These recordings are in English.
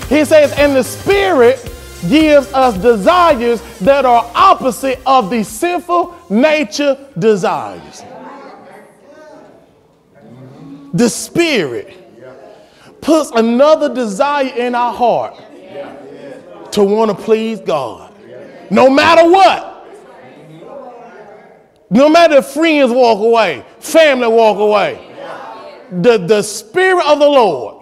He says, and the Spirit gives us desires that are opposite of the sinful nature desires. The Spirit puts another desire in our heart to want to please God. No matter what. No matter if friends walk away, family walk away. The Spirit of the Lord.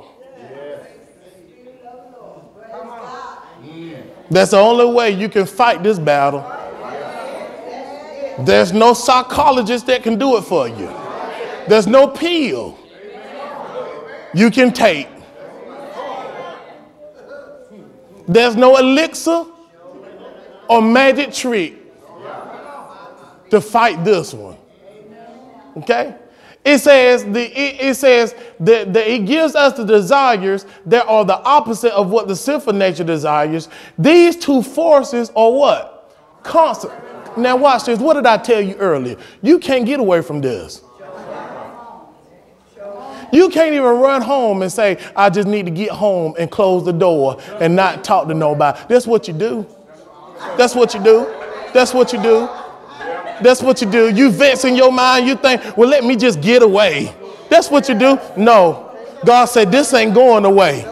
That's the only way you can fight this battle. There's no psychologist that can do it for you. There's no pill you can take. There's no elixir or magic trick to fight this one. Okay? It says that it gives us the desires that are the opposite of what the sinful nature desires. These two forces are what? Constant. Now watch this. What did I tell you earlier? You can't get away from this. You can't even run home and say, I just need to get home and close the door and not talk to nobody. That's what you do. That's what you do. That's what you do. That's what you do. You vex in your mind. You think, well, let me just get away. That's what you do. No. God said, this ain't going away.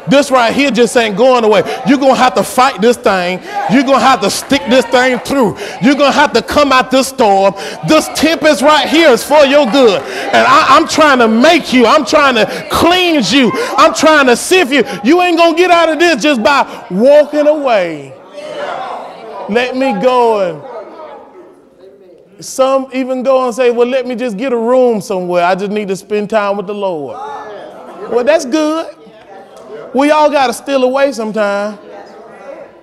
This right here just ain't going away. You're going to have to fight this thing. You're going to have to stick this thing through. You're going to have to come out this storm. This tempest right here is for your good. And I'm trying to make you. I'm trying to cleanse you. I'm trying to sift you. You ain't going to get out of this just by walking away. Let me go. And some even go and say, well, let me just get a room somewhere. I just need to spend time with the Lord. Well, that's good. We all got to steal away sometime.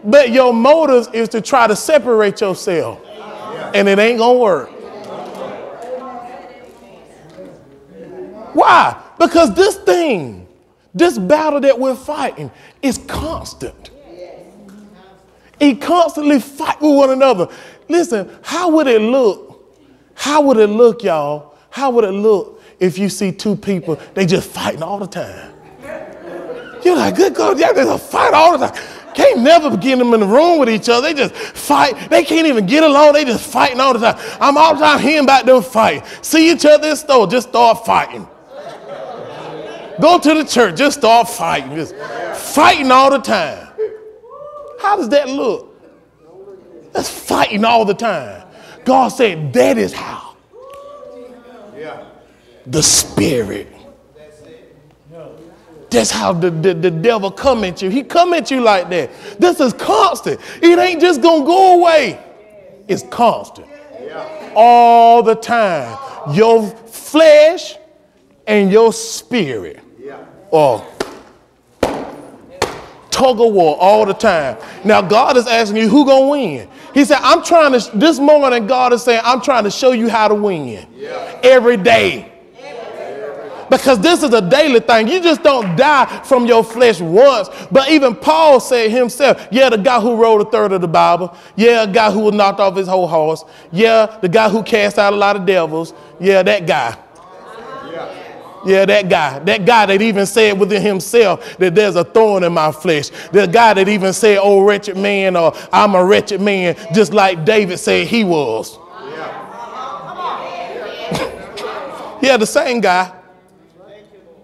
But your motives is to try to separate yourself. And it ain't going to work. Why? Because this thing, this battle that we're fighting is constant. It constantly fight with one another. Listen, how would it look? How would it look, y'all? How would it look if you see two people, they just fighting all the time? You're like, good God, yeah, there's a fight all the time. Can't never get them in the room with each other. They just fight. They can't even get along. They just fighting all the time. I'm all the time hearing about them fighting. See each other in the store, just start fighting. Go to the church, just start fighting. Just fighting all the time. How does that look? That's fighting all the time. God said that is how. The Spirit. That's how the devil come at you. He come at you like that. This is constant. It ain't just going to go away. It's constant. All the time. Your flesh and your spirit. Or tug of war all the time. Now God is asking you, who gonna win? He said, I'm trying to, this morning God is saying, I'm trying to show you how to win. Every day. Because this is a daily thing. You just don't die from your flesh once. But even Paul said himself, yeah, the guy who wrote a third of the Bible. Yeah, a guy who was knocked off his whole horse. Yeah, the guy who cast out a lot of devils. Yeah, that guy. Yeah, that guy that even said within himself that there's a thorn in my flesh. The guy that even said, oh, wretched man, or I'm a wretched man, just like David said he was. Yeah, the same guy.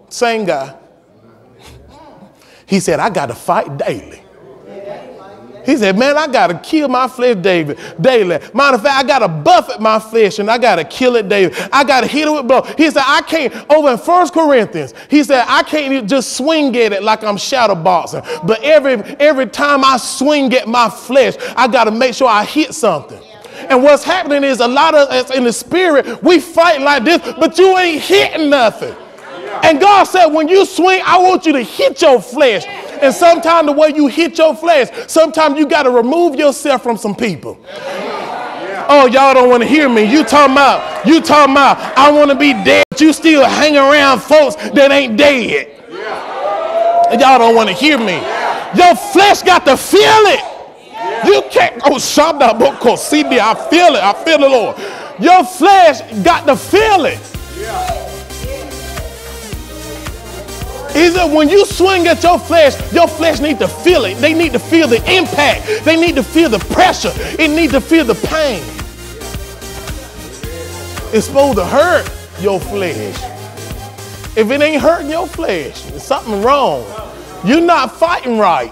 Same guy. He said, I got to fight daily. He said, man, I got to kill my flesh daily. Matter of fact, I got to buffet my flesh and I got to kill it daily. I got to hit it with blows. He said, I can't, over in 1 Corinthians, he said, I can't just swing at it like I'm shadow boxing. But every time I swing at my flesh, I got to make sure I hit something. And what's happening is a lot of us in the spirit, we fight like this, but you ain't hitting nothing. And God said, when you swing, I want you to hit your flesh. And sometimes the way you hit your flesh, sometimes you got to remove yourself from some people. Oh, y'all don't want to hear me. You talking about, I want to be dead, but you still hang around folks that ain't dead. And y'all don't want to hear me. Your flesh got to feel it. You can't, oh, Shabda Boko CD, I feel it. I feel the Lord. Your flesh got to feel it. He said, when you swing at your flesh need to feel it. They need to feel the impact. They need to feel the pressure. It need to feel the pain. It's supposed to hurt your flesh. If it ain't hurting your flesh, there's something wrong. You're not fighting right.